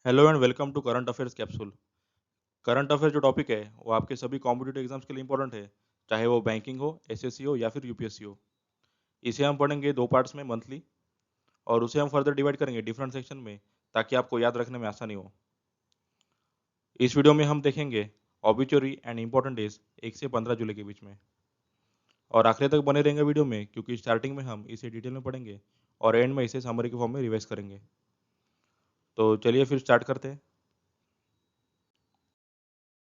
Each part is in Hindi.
Hello and welcome to current affairs capsule. Current affair जो टॉपिक है वो आपके सभी कॉम्पिटिटिव एग्जाम्स के लिए इंपॉर्टेंट है, चाहे वो बैंकिंग हो, एसएससी हो या फिर यूपीएससी हो। इसे हम पढ़ेंगे दो पार्ट्स में मंथली, और उसे हम फर्दर डिवाइड करेंगे डिफरेंट सेक्शन में, ताकि आपको याद रखने में आसानी हो। इस वीडियो में हम देखेंगे ऑबिचुरी एंड इंपॉर्टेंट डेज 1 से 15 जुलाई के बीच में, और आखिर तक बने रहेंगे वीडियो में, क्योंकि स्टार्टिंग में हम इसे डिटेल में पढ़ेंगे और एंड में इसे समरी के फॉर्म में रिवाइज करेंगे। तो चलिए फिर स्टार्ट करते हैं।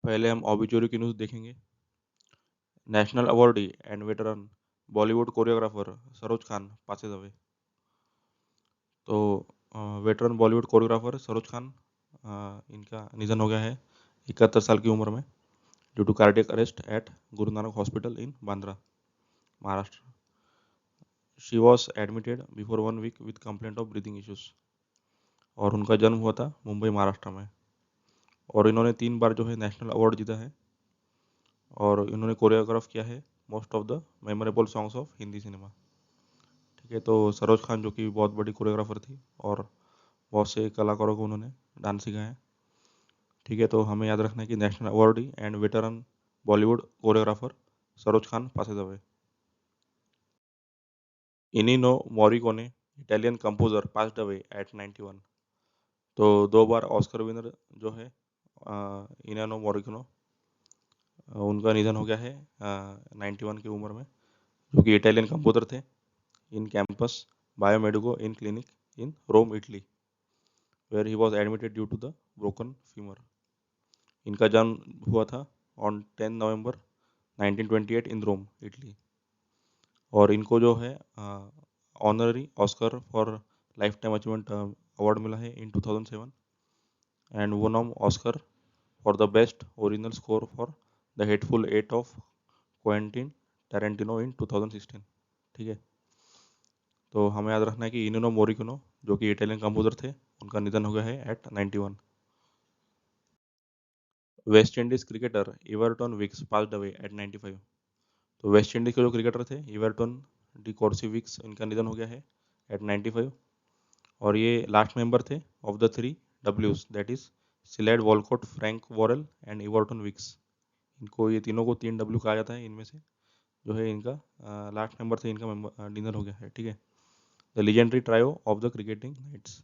पहले हम ऑबिचुरी की न्यूज़ देखेंगे। National awardee and veteran Bollywood choreographer Saroj Khan passes away. तो वेटरन बॉलीवुड कोरियोग्राफर सरोज खान, इनका निधन हो गया है 71 साल की उम्र में, due to cardiac arrest at Guru Nanak hospital in Bandra, Maharashtra. She was admitted before 1 week with complaint of breathing issues, और उनका जन्म हुआ था मुंबई, महाराष्ट्र में। और इन्होंने 3 बार जो है नेशनल अवार्ड जीता है, और इन्होंने कोरियोग्राफ किया है most of the memorable songs of Hindi cinema. ठीक है, तो सरोज खान जो कि बहुत बड़ी कोरियोग्राफर थी, और बहुत से कलाकारों को उन्होंने डांस सिखाया है। ठीक है, तो हमें याद रखना है कि national awardee and veteran Bollywood choreographer Saroj Khan passes away. Ennio Morricone, Italian composer, passed away at 91। तो 2 बार ऑस्कर विनर जो है इनिनो मोरिकोनो, उनका निधन हो गया है 91 की उम्र में, जो कि इटालियन कंपोजर थे। In Campus Biomedico in clinic in Rome, Italy, where he was admitted due to the broken femur. इनका जन्म हुआ था on 10 November 1928 in Rome, Italy. और इनको जो है honorary Oscar for lifetime achievement award मिला है in 2007, and one of Oscar for the best original score for the Hateful Eight of Quentin Tarantino in 2016। ठीक है, तो हमें याद रखना है कि इनिनो मोरिकोनो, जो कि इटालियन कंपोजर थे, उनका निधन हो गया है at 91। West Indies cricketer Everton Weekes passed away at 95। तो वेस्ट इंडीज के जो क्रिकेटर थे इवर्टन डी कॉर्सी विक्स, इनका निधन हो गया है एट 95। और ये लास्ट मेंबर थे of the 3 Ws, that is Clyde Walcott, Frank Worrell and Everton Weekes. इनको, ये तीनों को 3 W कहा जाता है। इनमें से जो है इनका लास्ट मेंबर थे, इनका मेंबर निधन हो गया है। ठीक है, the legendary trio of the cricketing knights.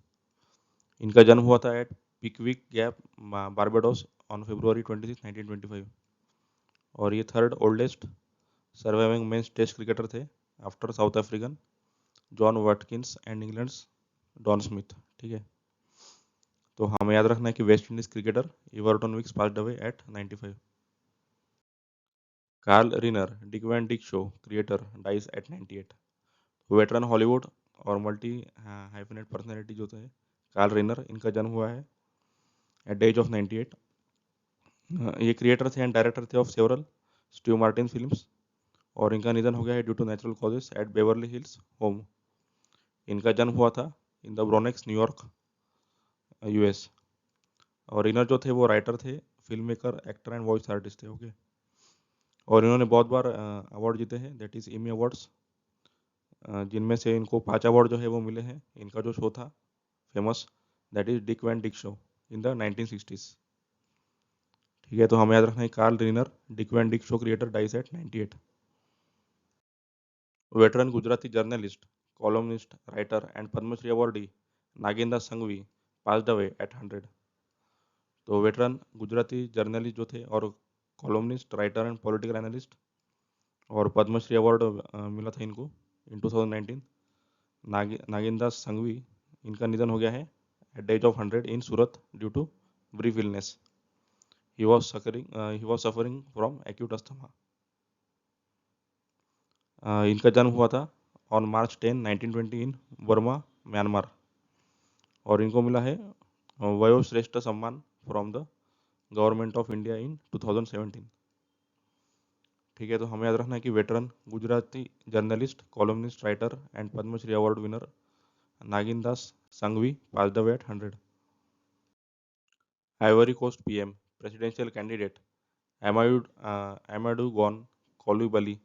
इनका जन्म हुआ था at Pickwick Gap, Barbados, on February 26, 1925। और ये third oldest surviving men's test cricketer थे after South African John Watkins and England's Don Smith. ठीक है, तो हमें याद रखना है कि West Indies cricketer Everton Weekes passed away at 95। Carl Reiner, Dick Van Dyke show creator, dies at 98। Veteran Hollywood और मल्टी हाइफेनेट पर्सनैलिटी जो थे कार्ल रिनर, इनका जन्म हुआ है एट द एज ऑफ 98। ये क्रिएटर थे एंड डायरेक्टर थे of several Steve Martin films, और इनका निधन हो गया है due to natural causes eight Beverly hills home. इनका जन्म हुआ था इन द ब्रोनेक्स, न्यूयॉर्क, यूएस। और इनर जो थे वो राइटर थे, film maker, actor and voice artist थे। ओके, और इन्होंने बहुत बार अवार्ड जीते हैं, दैट इज एमी अवार्ड्स, जिनमें से इनको 5 अवार्ड जो है वो मिले हैं। इनका जो शो था famous, that is Dick Van Dyke show in the 1960s। ठीक है, तो हमें याद रखना है Carl Reiner, Dick Van Dyke show creator, dies at 98। Veteran Gujarati journalist, columnist, writer and Padmashri awardee Nagendra Sanghvi passed away at 100। तो वेटरन गुजराती जर्नलिस्ट जो थे, और columnist, writer and political analyst, और पद्मश्री अवार्ड मिला था इनको इन 2019। नागेंद्र संघवी, इनका निधन हो गया है at the age of 100 in Surat due to brief illness. He was suffering from acute asthma. इनका जन्म हुआ था on March 10, 1920 in Burma, Myanmar. और इनको मिला है Vayoshreshtha Samman from the government of India in 2017। ठीक है, तो हमें याद रखना है कि veteran Gujarati journalist, columnist, writer and Padmashri award winner Nagin Das Sanghvi passed away at 100। Ivory coast PM presidential candidate Amadou Gon Coulibaly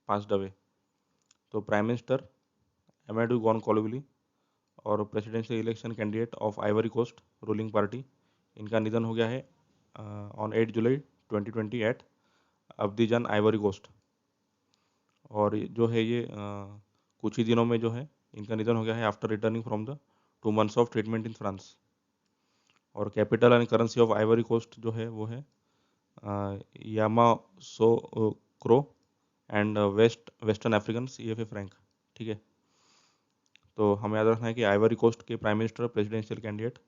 passed away. तो prime minister Amadou Gon Coulibaly और presidential election candidate of Ivory Coast ruling party इनका निधन हो गया है on 8 July 2020 at Abidjan, Ivory Coast. और जो है ये कुछ ही दिनों में जो है इनका निधन हो गया है after returning from the 2 months of treatment in France. और capital and currency of Ivory Coast जो है वो है Yamoussoukro and western African CFA franc. ठीक है, तो हमें याद रखना है कि आइवरी कोस्ट के prime minister presidential candidate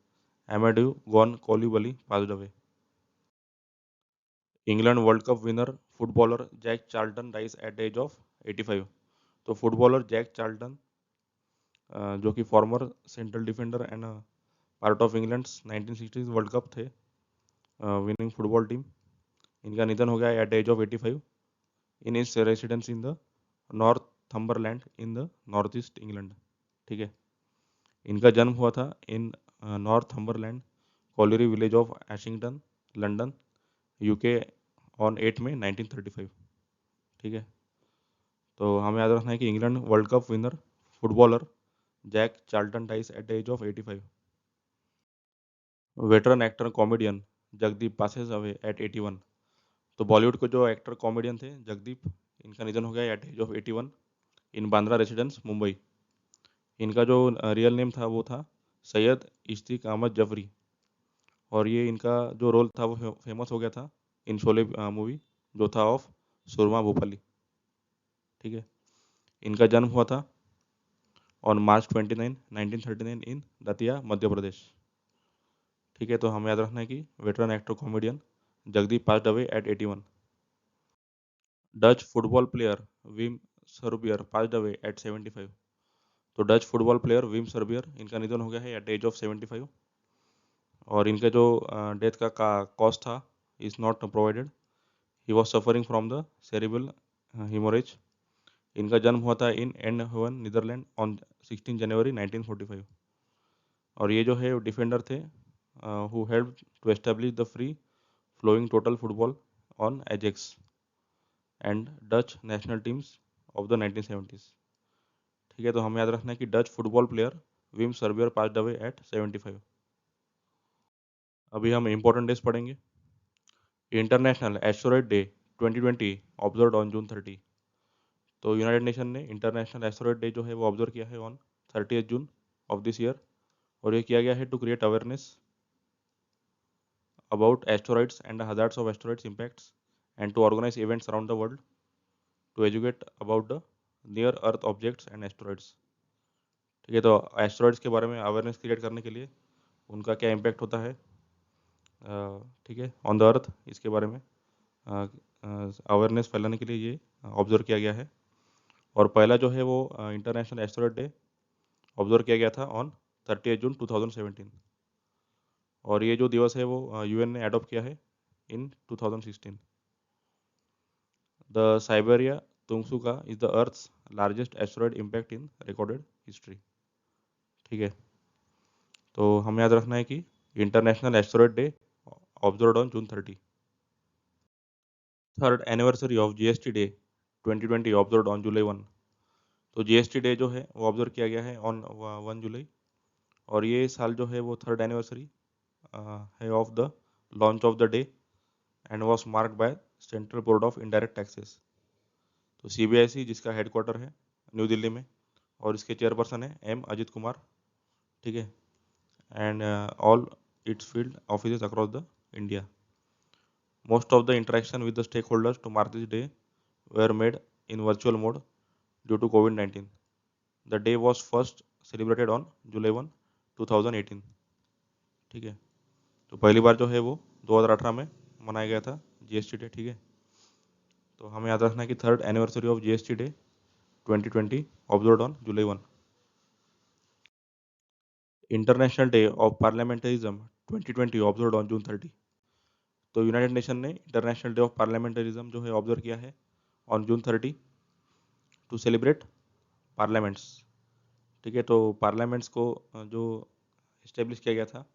Amadou Gon Coulibaly passed away. England world cup winner footballer Jack Charlton dies at the age of 85। तो फुटबॉलर जैक चार्ल्टन जो कि farmer central defender and part of England's 1960 world cup थे विनिंग फुटबॉल टीम, इनका निधन हो गया at the age of 85 in his residence in the Northumberland in the North East England. ठीक है, इनका जन्म हुआ था in Northumberland colliery village of Ashington, London, UK on 8 May 1935। ठीक है, तो हमें याद रखना है कि England world cup winner footballer Jack Charlton dies at the age of 85। Veteran actor comedian Jagdeep passes away at 81। तो बॉलीवुड के जो एक्टर कॉमेडियन थे जगदीप, इनका निधन हो गया at age of 81 in Bandra residence, Mumbai. इनका जो रियल नेम था वो था सैयद इश्तिक अहमद जफरी। और ये इनका जो रोल था वो फेमस हो गया था इन शोले मूवी जो था ऑफ सुरमा भोपाली। ठीक है, इनका जन्म हुआ था ऑन मार्च 29 1939 इन दतिया, मध्य प्रदेश। ठीक है, तो हमें याद रखना है कि veteran actor comedian Jagdeep passed away at 81। Dutch football player Wim Suurbier passed away at 75। तो Dutch football player Wim Suurbier, इनका निधन हो गया है एट एज ऑफ 75। और इनके जो डेथ का कॉज था is not provided. He was suffering from the cerebral haemorrhage. इनका जन्म हुआ था इन एंडहोवन, नीदरलैंड ऑन 16 जनवरी 1945। और ये जो है डिफेंडर थे who help to establish the free flowing total football on Ajax and Dutch national teams of the 1970s। ठीक है, तो हमें याद रखना है कि Dutch football player Wim Suurbier passed away at 75। अभी हम इंपॉर्टेंट डेज पढ़ेंगे। International asteroid day 2020 observe on June 30। तो यूनाइटेड नेशन ने इंटरनेशनल एस्टेरॉयड डे जो है वो ऑब्जर्व किया है on 30 June of this year. और ये किया गया है to create awareness about asteroids and the hazards of asteroids impacts and to organize events around the world to educate about the near earth objects and asteroids। ठीक है, तो एस्टेरॉइड्स के बारे में अवेयरनेस क्रिएट करने के लिए उनका क्या इम्पैक्ट होता है, ठीक है, ऑन द अर्थ, इसके बारे में अवेयरनेस फैलाने के लिए ये ऑब्जर्व किया गया है। और पहला जो है वो इंटरनेशनल एस्टेरॉयड डे ऑब्जर्व किया गया था ऑन 30 जून 2017। और ये जो दिवस है वो UN ने एडॉप्ट किया है in 2016। The Siberia Tunguska is the earth's largest asteroid impact in recorded history. ठीक है, तो हमें याद रखना है कि international asteroid day observe on June 30। Third anniversary of GST day 2020 observe on July 1। तो GST डे जो है वो ऑब्जर्व किया गया है ऑन 1 जुलाई। और ये साल जो है वो थर्ड एनिवर्सरी है of the launch of the day and was marked by central board of indirect taxes. तो CBIC जिसका हेडक्वार्टर है न्यू दिल्ली में और इसके चेयरपर्सन है M अजित कुमार। ठीक है, and all its field office across the India. Most of the interaction with the stakeholders to mark this day were made in virtual mode due to COVID-19। The day was first celebrated on July 1 2018। ठीक है, तो पहली बार जो है वो 2018 में मनाया गया था GST डे। ठीक है, तो हमें याद रखना है कि third anniversary of GST day 2020 observe on July 1। International day of parliamentarism 2020 observe on June 30। तो यूनाइटेड नेशन ने इंटरनेशनल डे ऑफ पार्लियामेंटरिज्म जो है ऑब्जर्व किया है on June 30 to celebrate parliaments. ठीक है, तो पार्लियामेंट्स को जो इस्टेब्लिश किया गया था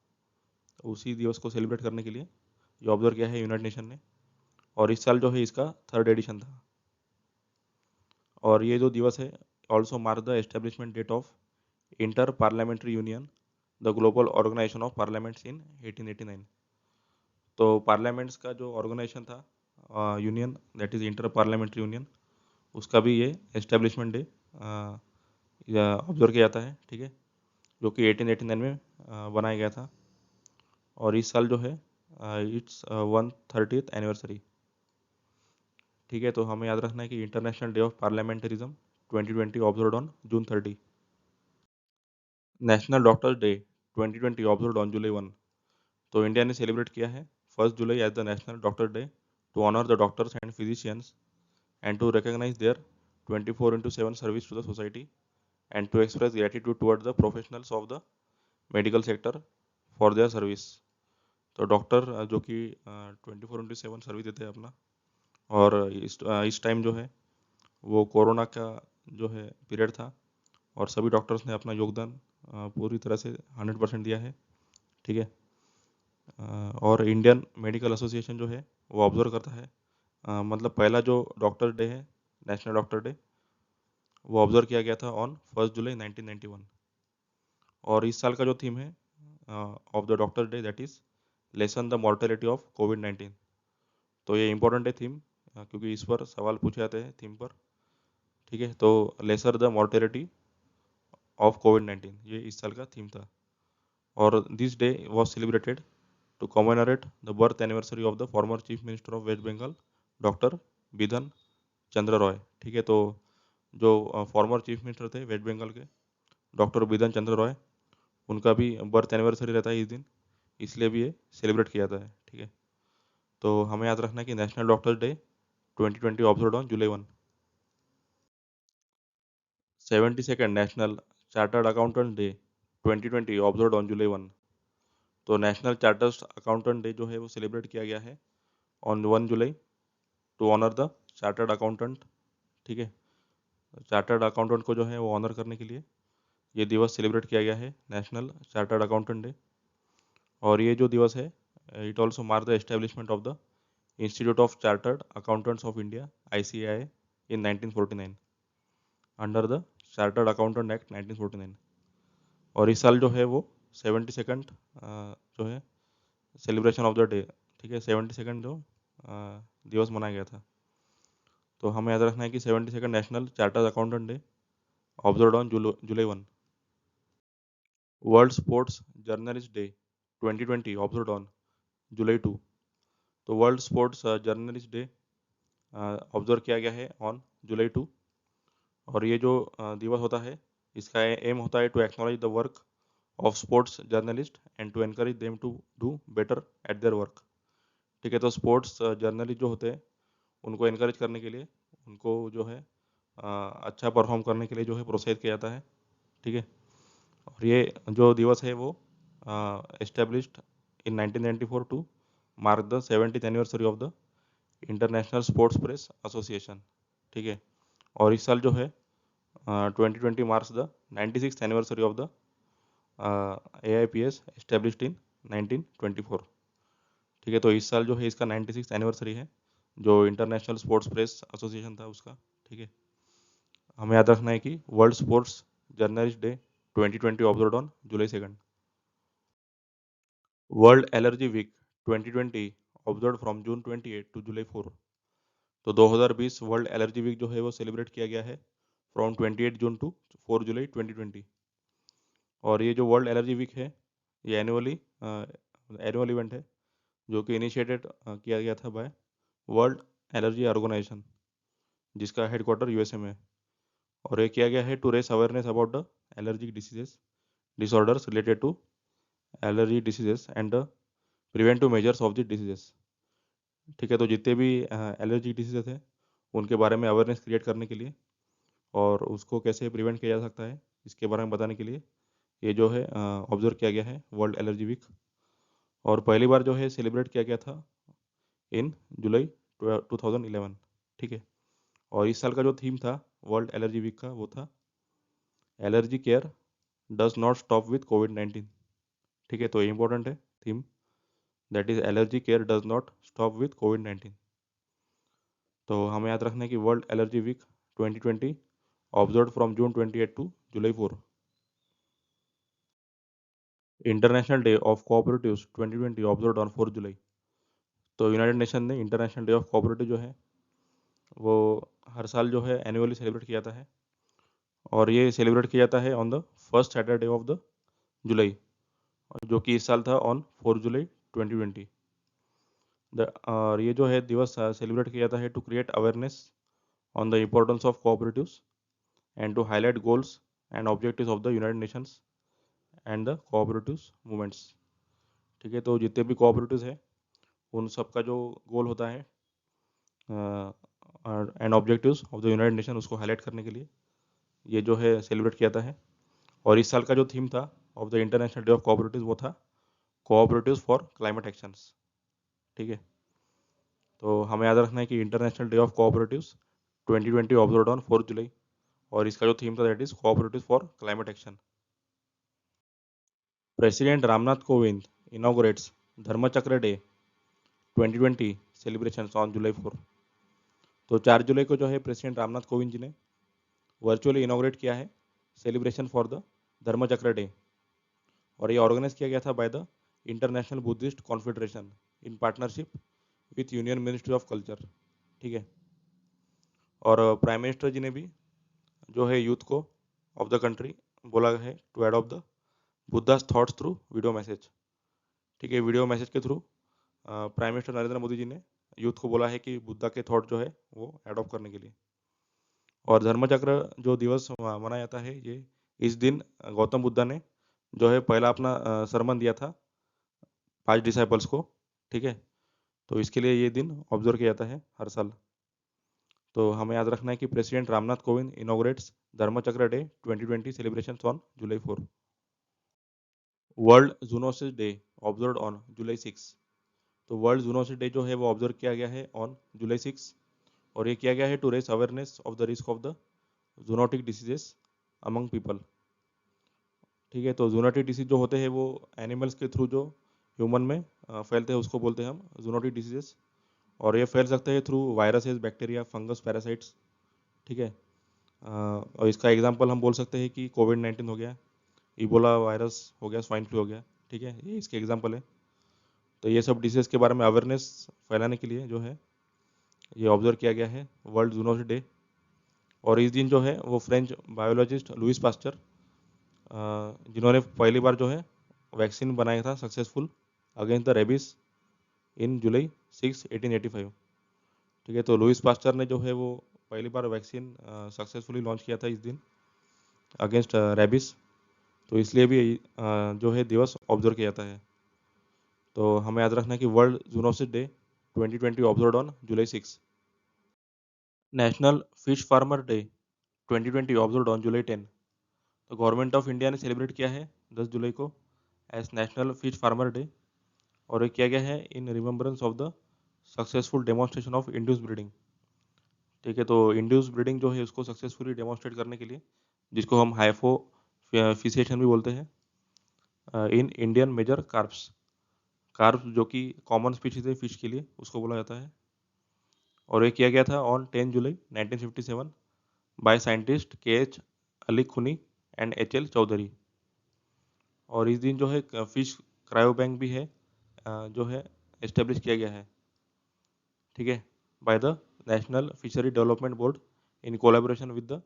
उसी दिवस को सेलिब्रेट करने के लिए ये ऑब्जर्व किया है यूनाइटेड नेशन ने। और इस साल जो है इसका थर्ड एडिशन था। और ये जो दिवस है also mark the establishment date of inter parliamentary union the global organisation of parliaments in 1889। तो पार्लियामेंट्स का जो ऑर्गेनाइजेशन था union, that is inter parliamentary union, उसका भी ये एस्टेब्लिशमेंट डे ऑब्जर्व किया जाता है, ठीक है, जो कि 1889 में बनाया गया था। और इस साल जो है इट्स 130th एनिवर्सरी, ठीक है। तो हमें याद रखना है कि international day of parliamentarism 2020 observe on June 30। National doctors day 2020 observe on July 1। तो इंडिया ने सेलिब्रेट किया है 1 July as the national doctor day to honour the doctors and physicians and to recognize their 24/7 service to the society and to express gratitude towards the professionals of the medical sector for their service। तो डॉक्टर जो कि 24/7 सर्विस देते हैं अपना, और इस टाइम जो है वो कोरोना का जो है पीरियड था, और सभी डॉक्टर्स ने अपना योगदान पूरी तरह से 100% दिया है, ठीक है। और इंडियन मेडिकल एसोसिएशन जो है वो ऑब्जर्व करता है, मतलब पहला जो डॉक्टर डे है, नेशनल डॉक्टर डे, वो ऑब्जर्व किया गया था ऑन 1 जुलाई 1991। और इस साल का जो थीम है of the doctor day, that is lessen the mortality of कोविड-19। तो ये इंपॉर्टेंट है थीम, क्योंकि इस पर सवाल पूछे जाते हैं थीम पर, ठीक है। तो लेसर द मॉर्टेलिटी ऑफ कोविड-19 ये इस साल का थीम था। और this day was celebrated to commemorate the birth anniversary of the former chief minister of West Bengal, doctor Bidhan Chandra Roy, ठीक है। तो जो फॉर्मर चीफ मिनिस्टर थे वेस्ट बंगाल के, डॉक्टर बिधन चंद्र रॉय, उनका भी बर्थ एनिवर्सरी रहता है इस दिन, इसलिए भी ये सेलिब्रेट किया जाता है, ठीक है। तो हमें याद रखना है कि national doctors day 2020 observe on July 1। 72nd national chartered accountant day 2020 observe on July 1। तो नेशनल चार्टर्ड अकाउंटेंट डे जो है वो सेलिब्रेट किया गया है on 1 July to honour the chartered accountant, ठीक है। चार्टर्ड अकाउंटेंट को जो है वो ऑनर करने के लिए ये दिवस सेलिब्रेट किया गया है, नेशनल चार्टर्ड अकाउंटेंट डे। और ये जो दिवस है, it also mark the establishment of the institute of chartered accountants of India ICAI in 1949 under the chartered accountant act 1949। और इस साल जो है वो 72nd जो है सेलिब्रेशन ऑफ द डे, ठीक है, 72nd जो दिवस मनाया गया था। तो हमें याद रखना है कि 72nd national chartered accountant day observe on July 1। World sports journalist day 2020 observe on July 2। तो world sports journalist day observe किया गया है ऑन जुलाई 2। और ये जो दिवस होता है, इसका एम होता है to acknowledge the work of sports journalist and to encourage them to do better at their work, ठीक है। तो स्पोर्ट्स जर्नलिस्ट जो होते हैं उनको इनकरेज करने के लिए, उनको जो है अच्छा परफॉर्म करने के लिए जो है प्रोत्साहित किया जाता है, ठीक है। और ये जो दिवस है वो established in 1994 to mark the 70th anniversary of the international sports press association, ठीक है। और इस साल जो है 2020 marks the 96th anniversary of the AIPS established in 1924, ठीक है। तो इस साल जो है इसका 96th एनिवर्सरी है, जो इंटरनेशनल स्पोर्ट्स प्रेस एसोसिएशन था उसका, ठीक है। हमें याद रखना है कि world sports journalist day 2020 observe on July 2। World allergy week 2020 observe from June 28 to July 4। तो 2020 वर्ल्ड एलर्जी वीक जो है वो सेलिब्रेट किया गया है फ्रॉम 28 जून टू 4 जुलाई 2020। और ये जो वर्ल्ड एलर्जी वीक है, ये एनुअल इवेंट है, जो कि इनिशिएटेड किया गया था बाय वर्ल्ड एलर्जी ऑर्गेनाइजेशन, जिसका हेडक्वार्टर USA में है। और ये किया गया है to raise awareness about the allergic diseases disorders related to allergy diseases and the preventive measures of the diseases, ठीक है। तो जितने भी एलर्जिक डिसीजेस हैं उनके बारे में अवेयरनेस क्रिएट करने के लिए और उसको कैसे प्रिवेंट किया जा सकता है इसके बारे में बताने के लिए ये जो है ऑब्जर्व किया गया है वर्ल्ड एलर्जी वीक। और पहली बार जो है सेलिब्रेट किया गया था इन जुलाई 2011, ठीक है। और इस साल का जो थीम था वर्ल्ड एलर्जी वीक का वो था allergy care does not stop with कोविड-19, ठीक है। तो ये इंपॉर्टेंट है theme, that is allergy care does not stop with कोविड-19। तो हमें याद रखना है कि world allergy week 2020 observe from June 28 to July 4। International day of cooperatives 2020 observe on 4 July. तो यूनाइटेड नेशन ने इंटरनेशनल डे ऑफ कोऑपरेटिव जो है वो हर साल जो है एनुअली सेलिब्रेट किया जाता है, और ये सेलिब्रेट किया जाता है on the first Saturday of the जुलाई, जो कि इस साल था ऑन 4 जुलाई 2020। और ये जो है दिवस सेलिब्रेट किया जाता है to create awareness on the importance of cooperatives and to highlight goals and objectives of the United Nations and the cooperatives movements. ठीक है, तो जितने भी कोऑपरेटिव्स हैं उन सब का जो गोल होता है and objectives of the United nation, उसको हाईलाइट करने के लिए ये जो है सेलिब्रेट किया जाता है। और इस साल का जो थीम था of the international day of cooperatives वो था कोऑपरेटिव्स फॉर क्लाइमेट एक्शंस। ठीक है, तो हमें याद रखना है कि international day of cooperatives 2020 observe on 4 July, और इसका जो थीम था that is cooperatives for climate action. President Ramnath Kovind inaugurates Dharmachakra day 2020 celebration on July 4। तो 4 जुलाई को जो है प्रेसिडेंट रामनाथ कोविंद जी ने वर्चुअली इनॉग्रेट किया है celebration for the Dharmachakra day, और ये ऑर्गेनाइज किया गया था by the international Buddhist confederation in partnership with union ministry of culture. ठीक है, और प्राइम मिनिस्टर जी ने भी जो है यूथ को ऑफ द कंट्री बोला है to adopt the Buddha's thoughts through video message. ठीक है, वीडियो मैसेज के through prime minister Narendra Modi ji ने यूथ को बोला है कि बुद्धा के थॉट जो है वो अडॉप्ट करने के लिए। और धर्मचक्र जो दिवस मनाया जाता है, ये इस दिन गौतम बुद्धा ने जो है पहला अपना सरमन दिया था 5 डिसाइपल्स को। ठीक है, तो इसके लिए ये दिन ऑब्जर्व किया जाता है हर साल। तो हमें याद रखना है कि president Ramnath Kovind inaugurates Dharmachakra day 2020 celebration on July 4। World zoonosis day observe on July 6। तो वर्ल्ड जूनोसिस डे जो है वो ऑब्जर्व किया गया है ऑन जुलाई 6, और ये किया गया है to raise awareness of the risk of the zoonotic diseases among people. ठीक है, तो जूनोटिक डिसीज जो होते हैं वो एनिमल्स के थ्रू जो ह्यूमन में फैलते हैं उसको बोलते हैं हम जूनोटिक डिसीजेस, और ये फैल सकते हैं through viruses, bacteria, fungus, parasites. ठीक है, और इसका एग्जांपल हम बोल सकते हैं कि कोविड-19 हो गया, इबोला वायरस हो गया, स्वाइन फ्लू हो गया। ठीक है, ये इसके एग्जांपल है। तो ये सब डिसीज के बारे में अवेयरनेस फैलाने के लिए जो है ये ऑब्जर्व किया गया है वर्ल्ड जूनोसिस डे। और इस दिन जो है वो फ्रेंच बायोलॉजिस्ट लुइस पास्चर जिन्होंने पहली बार जो है वैक्सीन बनाया था सक्सेसफुल अगेंस्ट द रेबिस इन जुलाई 6 1885। ठीक है, तो लुइस पास्चर ने जो है वो पहली बार वैक्सीन सक्सेसफुली लॉन्च किया था इस दिन अगेंस्ट रेबिस, तो इसलिए भी जो है दिवस ऑब्जर्व किया जाता है। तो हमें याद रखना है कि world zoonosis day 2020 observe on July 6। National fish farmer day 2020 observe on July 10। तो गवर्नमेंट ऑफ इंडिया ने सेलिब्रेट किया है 10 जुलाई को as national fish farmer day, और ये किया गया है in remembrance of the successful demonstration of induce breeding. ठीक है, तो इंड्यूस ब्रीडिंग जो है उसको सक्सेसफुली डेमोन्स्ट्रेट करने के लिए, जिसको हम हाइफो फिसेशन भी बोलते हैं, in Indian major carps, carps जो कि कॉमन स्पीशीज है फिश के लिए, उसको बोला जाता है। और ये किया गया था ऑन 10 जुलाई 1957 बाय साइंटिस्ट के एच अली खुनी एंड एच एल चौधरी। और इस दिन जो है फिश क्रायो बैंक भी है जो है एस्टेब्लिश किया गया है। ठीक है, by the national fishery development board in collaboration with the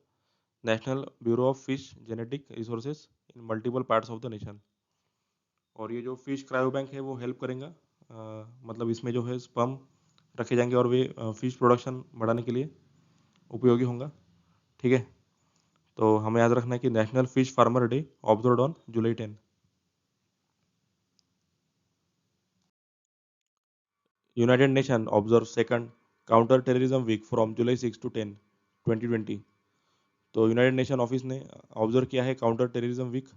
national bureau of fish genetic resources in multiple parts of the nation. और ये जो फिश क्रायो बैंक है वो हेल्प करेगा, मतलब इसमें जो है स्पर्म रखे जाएंगे और वे फिश प्रोडक्शन बढ़ाने के लिए उपयोगी होंगे। ठीक है, तो हमें याद रखना है कि national fish farmer day observe on July 10। United Nation observe second counter terrorism week from July 6 to 10 2020। तो यूनाइटेड नेशन ऑफिस ने ऑब्जर्व किया है काउंटर टेररिज्म वीक,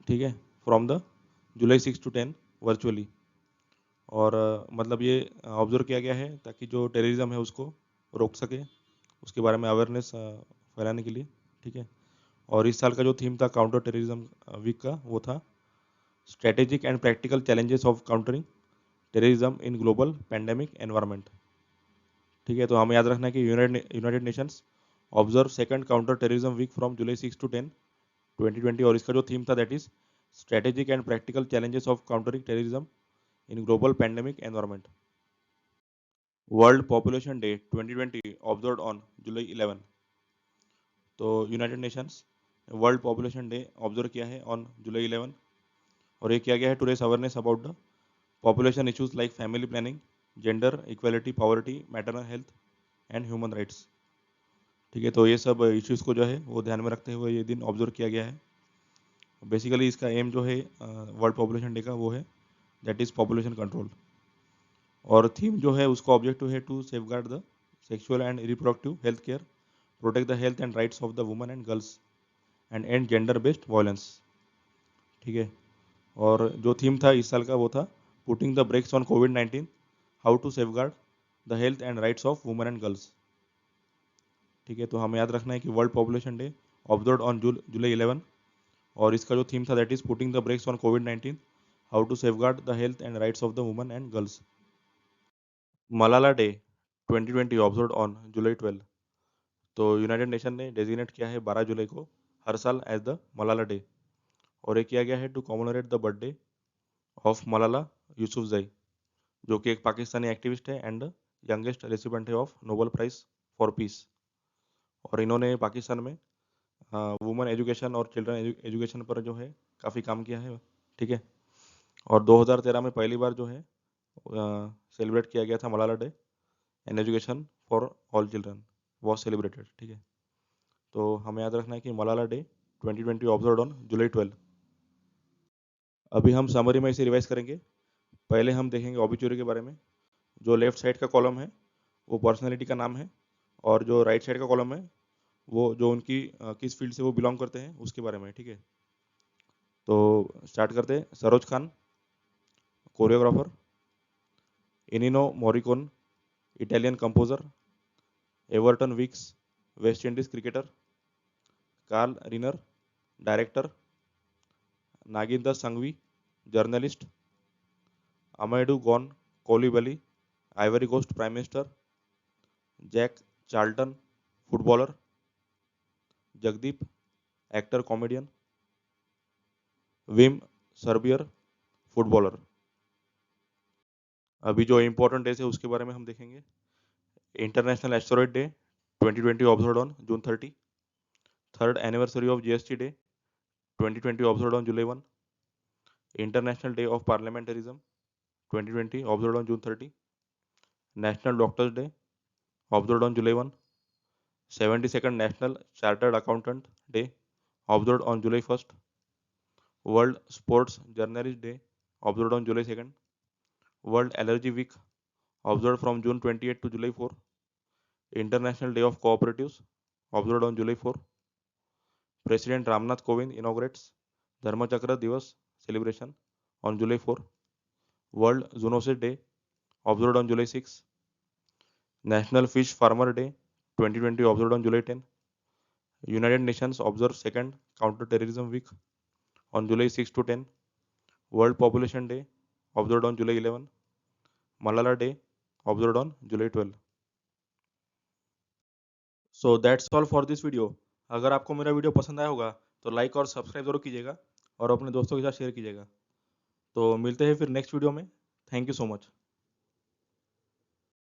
ठीक है, from the July 6 to 10 virtually. और मतलब ये ऑब्जर्व किया गया है ताकि जो टेररिज्म है उसको रोक सके, उसके बारे में अवेयरनेस फैलाने के लिए। ठीक है, और इस साल का जो थीम था काउंटर टेररिज्म वीक का वो था strategic and practical challenges of countering terrorism in global pandemic environment. ठीक है, तो हमें याद रखना है कि United Nations observe second counter terrorism week from July 6 to 10 2020, और इसका जो थीम था that is strategic and practical challenges of countering terrorism in global pandemic environment. World Population Day 2020 observed on July 11. तो United Nations world population day observe किया है ऑन जुलाई 11 और ये किया गया है to raise awareness about the population issues like family planning, gender equality, poverty, maternal health and human rights. ठीक है, तो ये सब इश्यूज को जो है वो ध्यान में रखते हुए ये दिन ऑब्जर्व किया गया है। बेसिकली इसका एम जो है वर्ल्ड पॉपुलेशन डे का वो है दैट इज पॉपुलेशन कंट्रोल, और थीम जो है उसका ऑब्जेक्टिव है to safeguard the sexual and reproductive health care, protect the health and rights of the women and girls and and gender based violence. ठीक है, और जो थीम था इस साल का वो था पुटिंग द ब्रेक्स ऑन कोविड-19, how to safeguard the health and rights of women and girls. ठीक है, तो हमें याद रखना है कि world population day observe on July 11 और इसका जो थीम था that is putting the brakes on कोविड-19, how to safeguard the health and rights of the women and girls. Malala day 2020 observe on July 12। तो यूनाइटेड नेशन ने डेजिग्नेट किया है 12 जुलाई को हर साल एज द मलाला डे, और ये किया गया है to commemorate the birthday of Malala Yousafzai, जो कि एक पाकिस्तानी एक्टिविस्ट है एंड यंगेस्ट रेसिपेंट है of Nobel prize for peace. और इन्होंने पाकिस्तान में वुमेन एजुकेशन और चिल्ड्रन एजुकेशन पर जो है काफ़ी काम किया है। ठीक है, और 2013 में पहली बार जो है सेलिब्रेट किया गया था Malala day and education for all children was celebrated. ठीक है, तो हमें याद रखना है कि Malala day 2020 observe on July 12। अभी हम समरी में इसे रिवाइज करेंगे। पहले हम देखेंगे ऑबिचुरी के बारे में। जो लेफ्ट साइड का कॉलम है वो पर्सनैलिटी का नाम है, और जो राइट साइड का कॉलम है वो जो उनकी किस फील्ड से वो बिलोंग करते हैं उसके बारे में। ठीक है, तो स्टार्ट करते हैं। Saroj Khan, choreographer. Ennio Morricone, Italian composer. Everton Weekes, West Indies cricketer. Carl Reiner, director. Nagindar Sanghvi, journalist. Amadou Gon Coulibaly, Ivory Coast prime minister. Jack Charlton, footballer. Jagdeep, actor comedian. Wim Suurbier, footballer. अभी जो इम्पोर्टेंट डेज है उसके बारे में हम देखेंगे। International asteroid day 2020 observed on June 30। Third anniversary of GST day 2020 observed on July 1। International day of parliamentarism 2020 observed on June 30। National doctors day observed on July 1। 72nd national chartered accountant day observed on July 1। World sports journalist day observed on July 2। World allergy week observed from June 28 to July 4. International Day of Cooperatives observed on July 4. President Ramnath Kovind inaugurates Dharmachakra Divas celebration on July 4. World Zoonosis Day observed on July 6. National Fish Farmer Day 2020 observed on July 10. United Nations observes second Counter-Terrorism Week on July 6 to 10. World Population Day observed on July 11. Malala Day observed on July 12. So that's all for this video. अगर आपको मेरा वीडियो पसंद आया होगा तो लाइक और सब्सक्राइब जरूर कीजिएगा और अपने दोस्तों के साथ शेयर कीजिएगा। तो मिलते हैं फिर नेक्स्ट वीडियो में। Thank you so much.